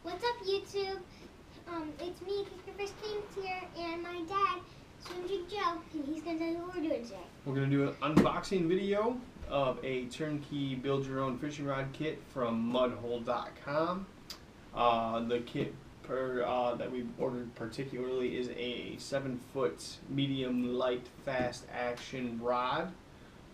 What's up, YouTube? It's me, Kicker Cadence here, and my dad, SwimJigJOe, and he's going to tell you what we're doing today. We're going to do an unboxing video of a turnkey build-your-own fishing rod kit from mudhole.com. The kit that we ordered particularly is a 7-foot medium light fast action rod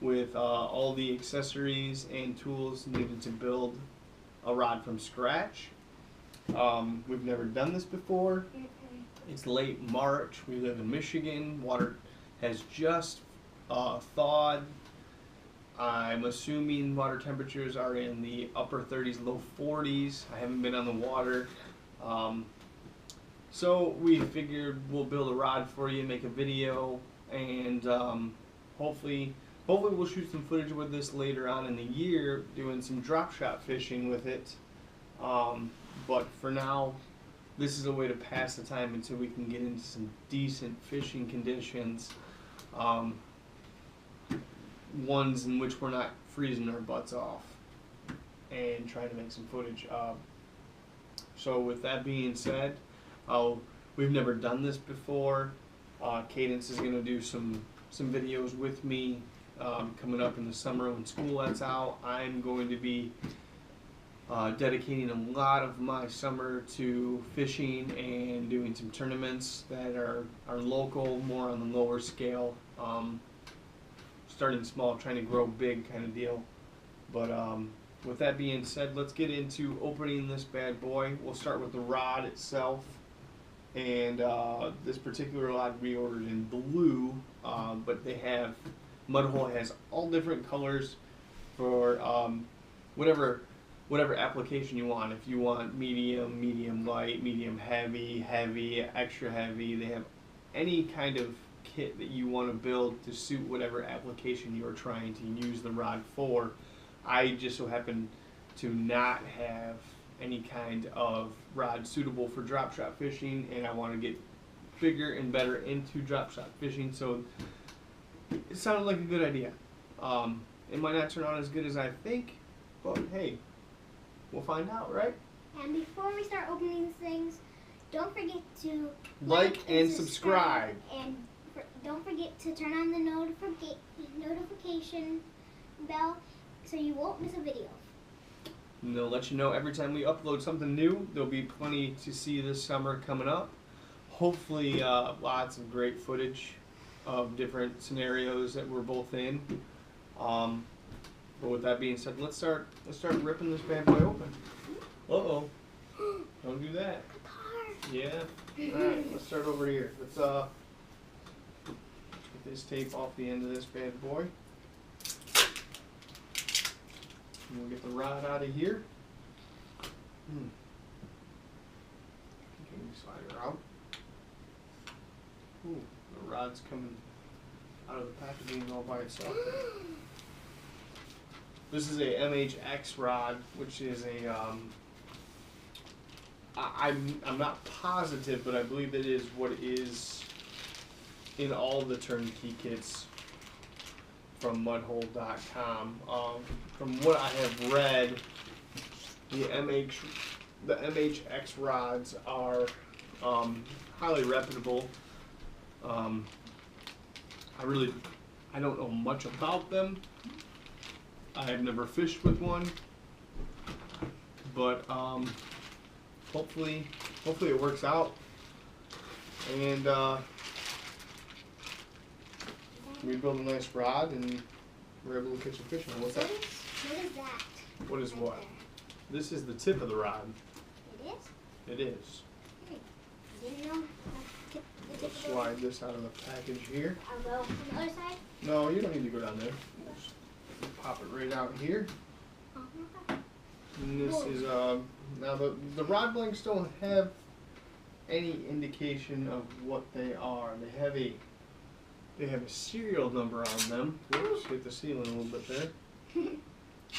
with all the accessories and tools needed to build a rod from scratch. We've never done this before. It's late March. We live in Michigan. Water has just thawed. I'm assuming water temperatures are in the upper 30s, low 40s. I haven't been on the water. So we figured we'll build a rod for you, make a video, and hopefully we'll shoot some footage with this later on in the year, doing some drop shot fishing with it. But for now, this is a way to pass the time until we can get into some decent fishing conditions. Ones in which we're not freezing our butts off and trying to make some footage. So with that being said, we've never done this before. Cadence is going to do some videos with me coming up in the summer when school lets out. I'm going to be dedicating a lot of my summer to fishing and doing some tournaments that are local, more on the lower scale. Starting small, trying to grow big kind of deal. But with that being said, let's get into opening this bad boy. We'll start with the rod itself. And this particular rod we ordered in blue, but they have, Mudhole has all different colors for whatever application you want. If you want medium, medium light, medium heavy, heavy, extra heavy, they have any kind of kit that you want to build to suit whatever application you're trying to use the rod for. I just so happen to not have any kind of rod suitable for drop shot fishing, and I want to get bigger and better into drop shot fishing, so it sounded like a good idea. It might not turn out as good as I think, but hey, we'll find out, right? And before we start opening these things, don't forget to like and subscribe. And don't forget to turn on the notification bell so you won't miss a video. And they'll let you know every time we upload something new. There'll be plenty to see this summer coming up. Hopefully lots of great footage of different scenarios that we're both in. But with that being said, let's start ripping this bad boy open. Uh-oh. Don't do that. Yeah. Alright, let's start over here. Let's get this tape off the end of this bad boy. And we'll get the rod out of here. Get the slider out. Ooh, the rod's coming out of the packaging all by itself. This is a MHX rod, which is a I'm not positive, but I believe it is what is in all the turnkey kits from mudhole.com. From what I have read, the MHX rods are highly reputable. I don't know much about them. I have never fished with one, but hopefully it works out, and we build a nice rod and we're able to catch some fish. What's that? What is that? What is what? This is the tip of the rod. It is? It is. Didn't know. Let's slide this out of the package here. I'll go on the other side. No, you don't need to go down there. Just pop it right out here. And this is now the rod blanks don't have any indication of what they are. They have a serial number on them. Whoops, hit the ceiling a little bit there. And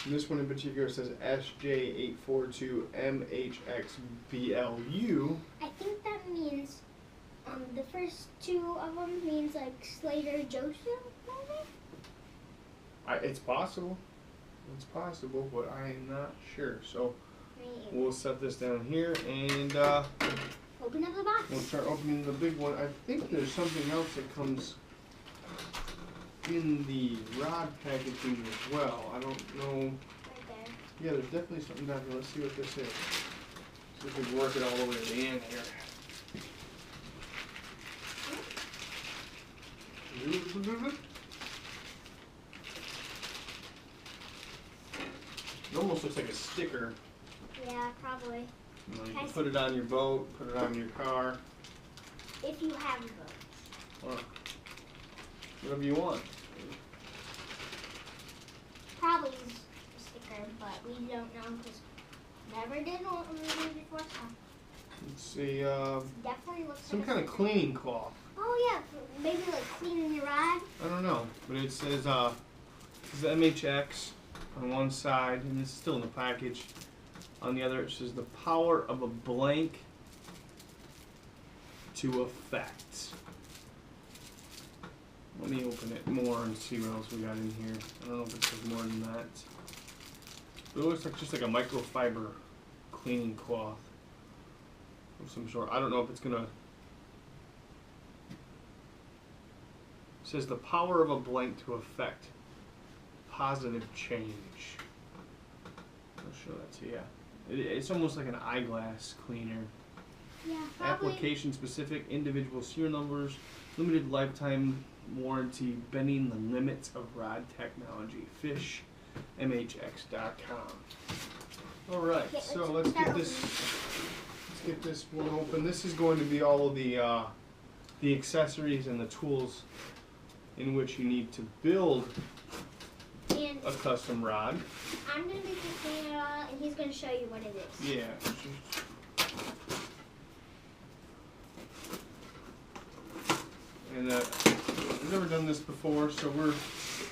this one in particular says SJ842MHXBLU. I think that means the first two of them means like Slater Joseph, maybe? It's possible. It's possible, but I am not sure. So we'll set this down here and Open up the box. we'll start opening the big one. I think there's something else that comes in the rod packaging as well. I don't know. Right there. Yeah, there's definitely something down here. Let's see what this is. See if we can work it all the way to the end here. It almost looks like a sticker. Yeah, probably. You know, you can put it on your boat, put it on your car, If you have a boat. or whatever you want. Probably a sticker, but we don't know because never did one before. So Let's see, definitely looks some like kind a of sticker. cleaning cloth. Oh yeah, maybe like cleaning your rod. I don't know, but it says MHX on one side, and it's still in the package. On the other, it says the power of a blank to effect. Let me open it more and see what else we got in here. I don't know if it says more than that. But it looks like just like a microfiber cleaning cloth of some sort. I don't know if it's gonna. It says the power of a blank to effect positive change. I'll show that to you. It's almost like an eyeglass cleaner. Yeah, probably. Application specific, individual serial numbers, limited lifetime warranty, bending the limits of rod technology. FishMHX.com. All right, Okay, so let's get this. Let's get this one open. This is going to be all of the accessories and the tools in which you need to build And a custom rod. I'm gonna be cleaning it all, and he's gonna show you what it is. Yeah. And we've never done this before, so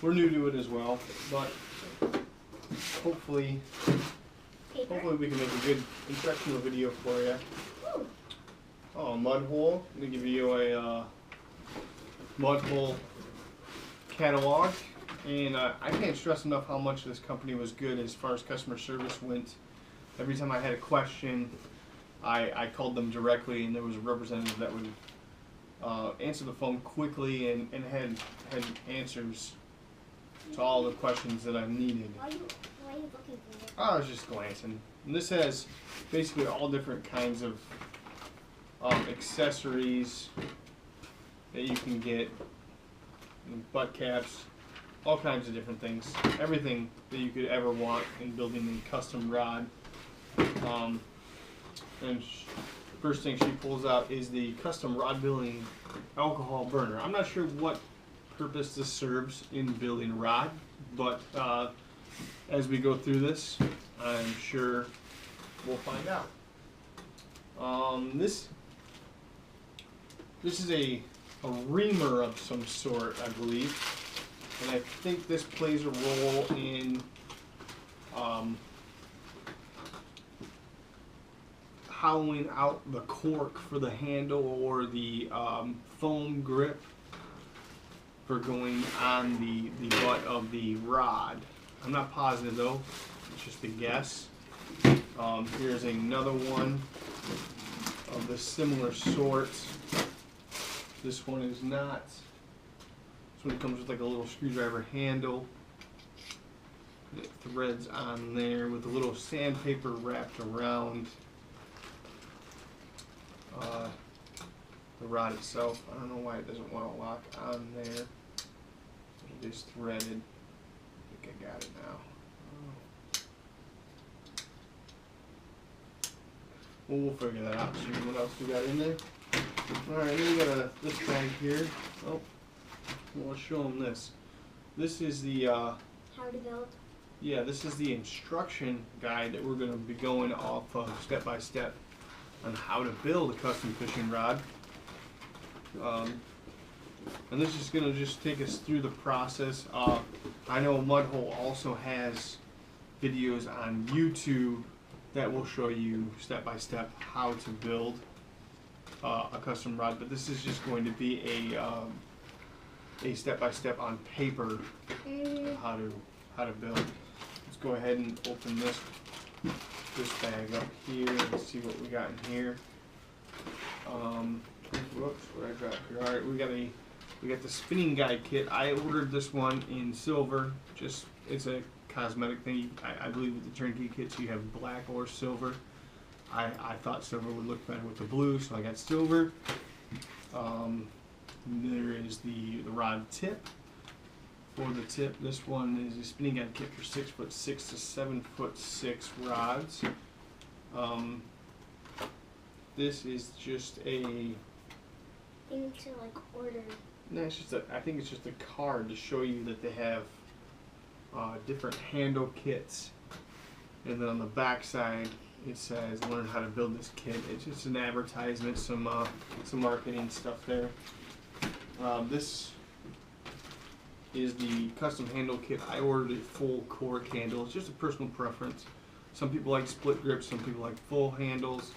we're new to it as well. But hopefully Paper. we can make a good instructional video for you. Ooh. Oh, mud hole. I'm gonna give you a mud hole catalog. And I can't stress enough how much this company was good as far as customer service went. Every time I had a question, I called them directly, and there was a representative that would answer the phone quickly and had answers to all the questions that I needed. Why are you looking for it? I was just glancing. And this has basically all different kinds of accessories that you can get, butt caps, all kinds of different things. Everything that you could ever want in building a custom rod. And first thing she pulls out is the custom rod building alcohol burner. I'm not sure what purpose this serves in building a rod, but as we go through this, I'm sure we'll find out. This is a reamer of some sort, I believe. And I think this plays a role in hollowing out the cork for the handle or the foam grip for going on the butt of the rod. I'm not positive though, it's just a guess. Here's another one of the similar sort. This one is not. This one comes with like a little screwdriver handle. It threads on there with a little sandpaper wrapped around the rod itself. I don't know why it doesn't want to lock on there. It is threaded. I think I got it now. Well, we'll figure that out. See what else we got in there. Alright, then we got this bag here. Oh, well, let's show them this. This is the How to build. yeah, this is the instruction guide that we're going to be going off of step by step on how to build a custom fishing rod. And this is going to just take us through the process. I know Mudhole also has videos on YouTube that will show you step by step how to build a custom rod, but this is just going to be a step by step on paper how to build. Let's go ahead and open this this bag up here and see what we got in here. Whoops, what did I drop here? All right, we got the spinning guide kit. I ordered this one in silver. Just it's a cosmetic thing. I believe with the turnkey kits you have black or silver. I thought silver would look better with the blue, so I got silver. There is the rod tip. For the tip, this one is a spinning guide kit for 6'6" to 7'6" rods. This is just a thing to like order. No, it's just I think it's just a card to show you that they have different handle kits, and then on the back side it says learn how to build this kit. It's just an advertisement, some marketing stuff there. This is the custom handle kit. I ordered a full cork handle. It's just a personal preference. Some people like split grips, some people like full handles.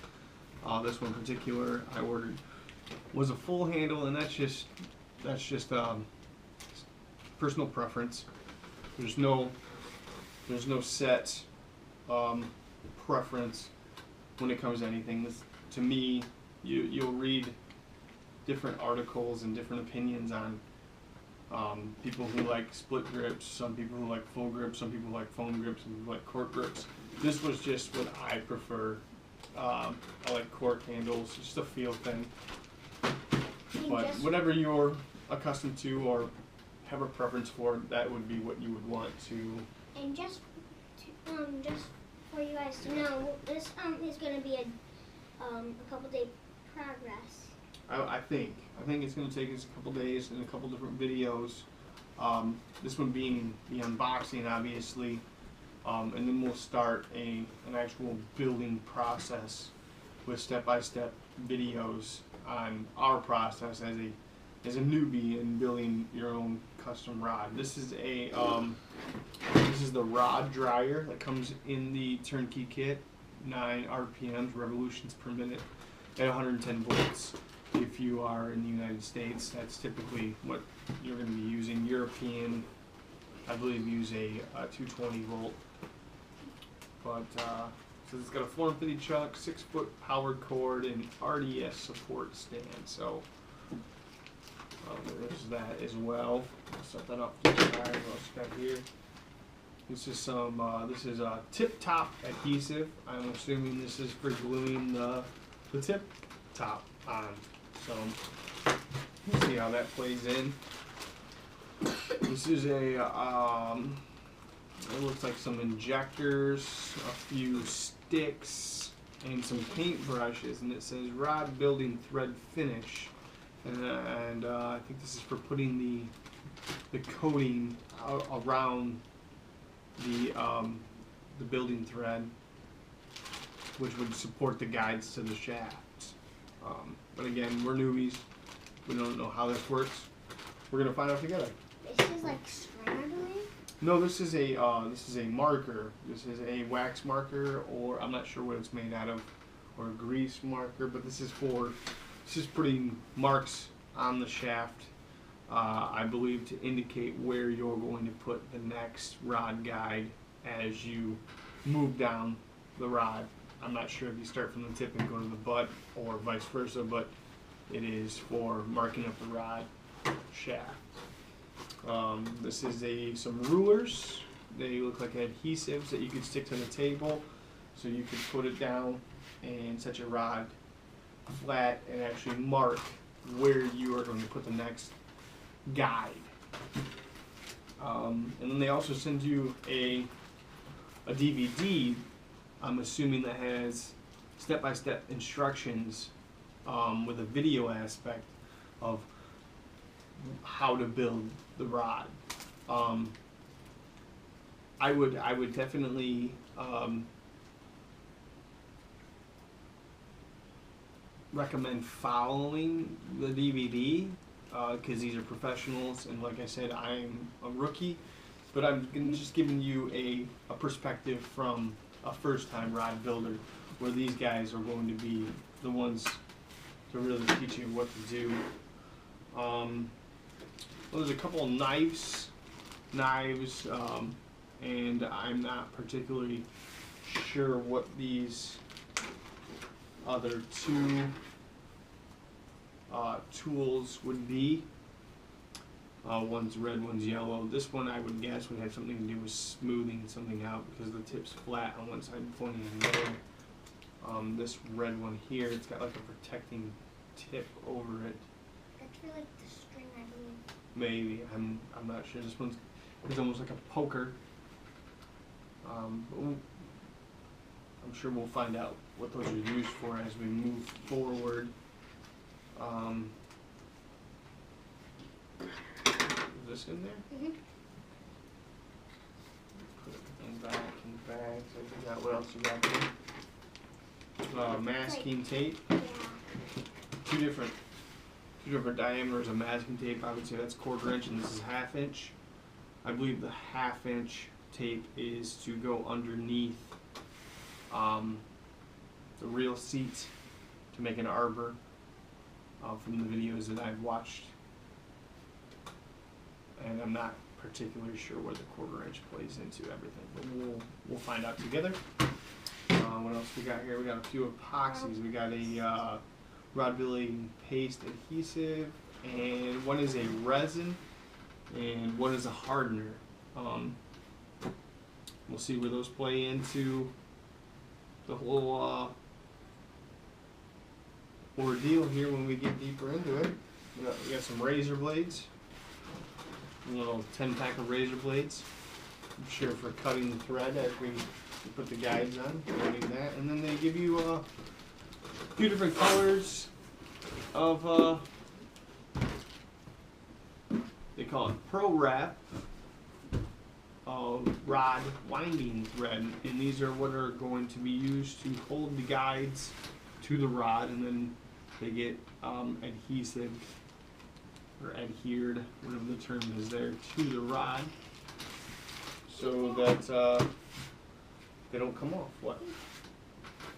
This one in particular I ordered was a full handle, and that's just personal preference. There's no set preference when it comes to anything. To me, you'll read different articles and different opinions on people who like split grips, some people who like full grips, some people like foam grips, some people like cork grips. This was just what I prefer. I like cork handles, just a feel thing. But whatever you're accustomed to or have a preference for, that would be what you would want to. And just for you guys to know, this is going to be a couple day progress. I think it's going to take us a couple days and a couple different videos. This one being the unboxing, obviously, and then we'll start an actual building process with step-by-step videos on our process as a newbie in building your own custom rod. This is the rod dryer that comes in the turnkey kit. 9 RPMs, revolutions per minute, at 110 volts. If you are in the United States, that's typically what you're going to be using. European, I believe, use a 220 volt. But so it's got a 450 chuck, 6-foot powered cord, and RDS support stand. So there's that as well. I'll set that up to the side. What else got here? This is this is a tip top adhesive. I'm assuming this is for gluing the tip top on. So we'll see how that plays in. This is a it looks like some injectors, a few sticks, and some paint brushes, and it says rod building thread finish. And I think this is for putting the coating around the building thread, which would support the guides to the shafts. But again, we're newbies. We don't know how this works. We're gonna find out together. This is like string, I believe. No, this is a marker. This is a wax marker, or I'm not sure what it's made out of, or a grease marker. But this is putting marks on the shaft. I believe to indicate where you're going to put the next rod guide as you move down the rod. I'm not sure if you start from the tip and go to the butt or vice versa, but it is for marking up the rod shaft. This is some rulers. They look like adhesives that you could stick to the table, so you could put it down and set your rod flat and actually mark where you are going to put the next guide. And then they also send you a DVD, I'm assuming, that has step-by-step instructions with a video aspect of how to build the rod. I would definitely recommend following the DVD because these are professionals, and like I said, I'm a rookie, but I'm just giving you a perspective from a first-time rod builder, where these guys are going to be the ones to really teach you what to do. Well, there's a couple of knives, and I'm not particularly sure what these other two tools would be. One's red, one's yellow. This one I would guess would have something to do with smoothing something out because the tip's flat on one side and pointing on the other. This red one here, it's got like a protecting tip over it. That's for like the string, I believe. Maybe, I'm not sure. This one's it's almost like a poker. But I'm sure we'll find out what those are used for as we move forward. Is this in there? Mm-hmm. Put everything back in the bags. I forgot what else you got there. Masking tape. Yeah. Two different diameters of masking tape. I would say that's 1/4 inch and this is 1/2 inch. I believe the 1/2 inch tape is to go underneath the real seat to make an arbor from the videos that I've watched. And I'm not particularly sure where the 1/4 inch plays into everything, but we'll find out together. What else we got here? We got a few epoxies. We got a rod building paste adhesive, and one is a resin, and one is a hardener. We'll see where those play into the whole ordeal here when we get deeper into it. We got some razor blades, a little 10-pack of razor blades. I'm sure for cutting the thread as we put the guides on. We'll need that, and then they give you a few different colors of they call it Pro Wrap rod winding thread, and these are what are going to be used to hold the guides to the rod, and then they get adhesive or adhered, whatever the term is there, to the rod so that they don't come off. What?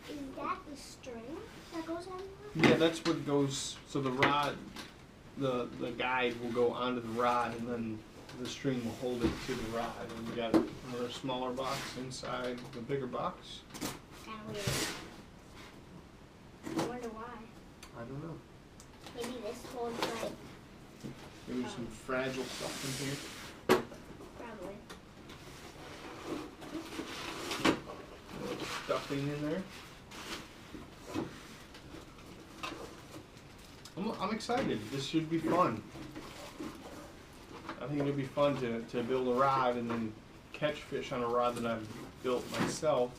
Is that the string that goes on there? Yeah, that's what goes, so the rod, the guide will go onto the rod, and then the string will hold it to the rod. And we got another smaller box inside the bigger box. Kind of weird. I wonder why. I don't know. Maybe this holds like, Maybe some fragile stuff in here. probably. Stuffing in there. I'm excited. This should be fun. I think it'll be fun to build a rod and then catch fish on a rod that I've built myself.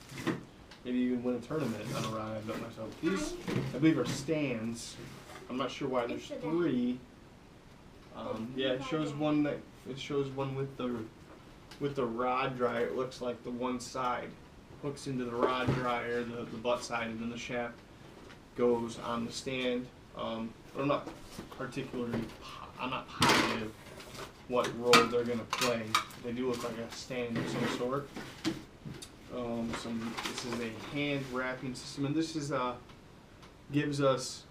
Maybe even win a tournament on a rod I've built myself. These, I believe, are stands. I'm not sure why there's 3. Yeah, it shows one with the rod dryer. It looks like the one side hooks into the rod dryer, the butt side, and then the shaft goes on the stand. But I'm not positive what role they're going to play. They do look like a stand of some sort. This is a hand wrapping system, and this is gives us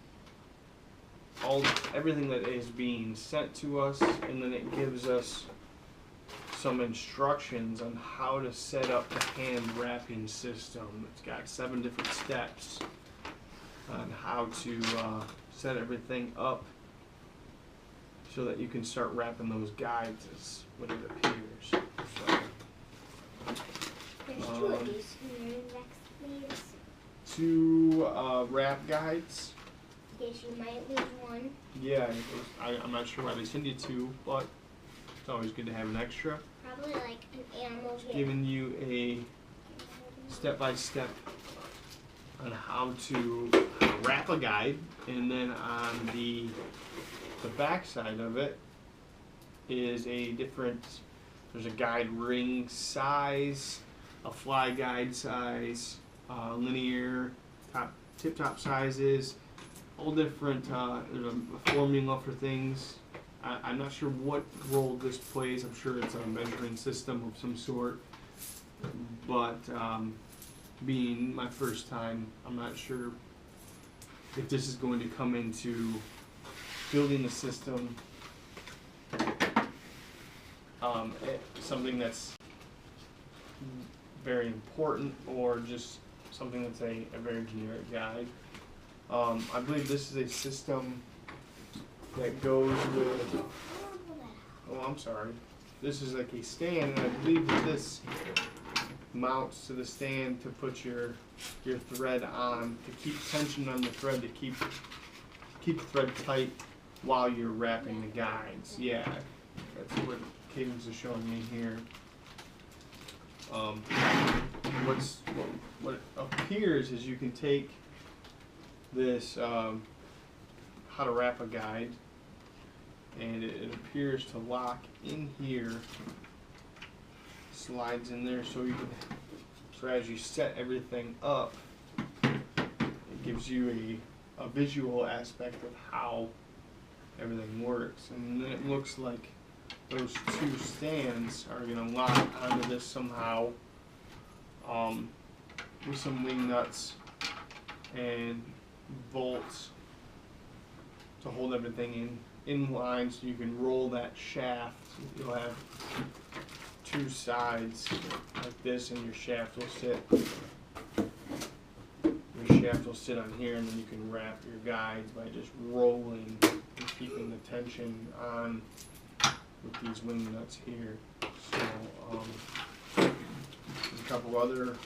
everything that is being sent to us, and then it gives us some instructions on how to set up the hand wrapping system. It's got 7 different steps on how to set everything up so that you can start wrapping those guides, is what it appears. So, There's 2 of these. Can you next, please? 2 wrap guides. Yes, you might lose one. Yeah, I'm not sure why they send you 2, but it's always good to have an extra. Probably like an animal's Giving you a step-by-step on how to wrap a guide, and then on the back side of it is there's a guide ring size, a fly guide size, linear tip-top sizes, all different. There's a formula for things. I'm not sure what role this plays. I'm sure it's a measuring system of some sort, but being my first time, I'm not sure if this is going to come into building the system, something that's very important or just something that's a very generic guide. I believe this is a system that goes with, oh, I'm sorry. This is like a stand, and I believe that this mounts to the stand to put your thread on, to keep tension on the thread, to keep the thread tight while you're wrapping the guides. Yeah, that's what Cadence is showing me here. What appears is you can take this how to wrap a guide, and it appears to lock in here, slides in there, so as you set everything up, it gives you a visual aspect of how everything works. And then it looks like those two stands are going to lock onto this somehow, with some wing nuts and bolts to hold everything in line, so you can roll that shaft. You'll have two sides like this, and your shaft will sit on here, and then you can wrap your guides by just rolling and keeping the tension on with these wing nuts here. So there's a couple other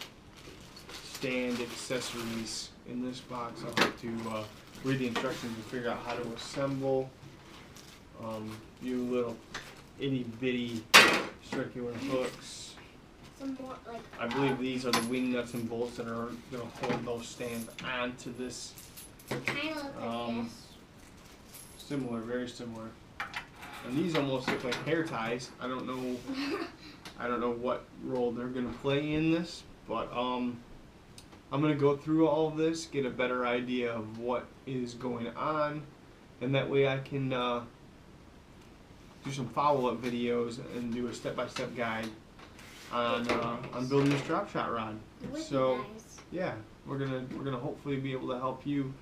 stand accessories in this box. I'll have to read the instructions and figure out how to assemble. You little itty bitty circular hooks. Some more, like, I believe these are the wing nuts and bolts that are going to hold those stands onto this. kind of look like this. Similar, very similar. And these almost look like hair ties. I don't know what role they're going to play in this, but I'm going to go through all of this, get a better idea of what is going on, and that way I can do some follow-up videos and do a step-by-step guide on building this drop shot rod. So yeah, we're gonna hopefully be able to help you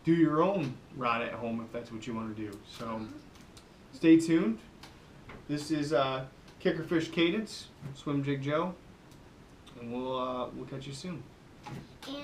do your own rod at home if that's what you want to do. So stay tuned. This is Kickerfish Cadence, SwimJigJOe, and we'll catch you soon. And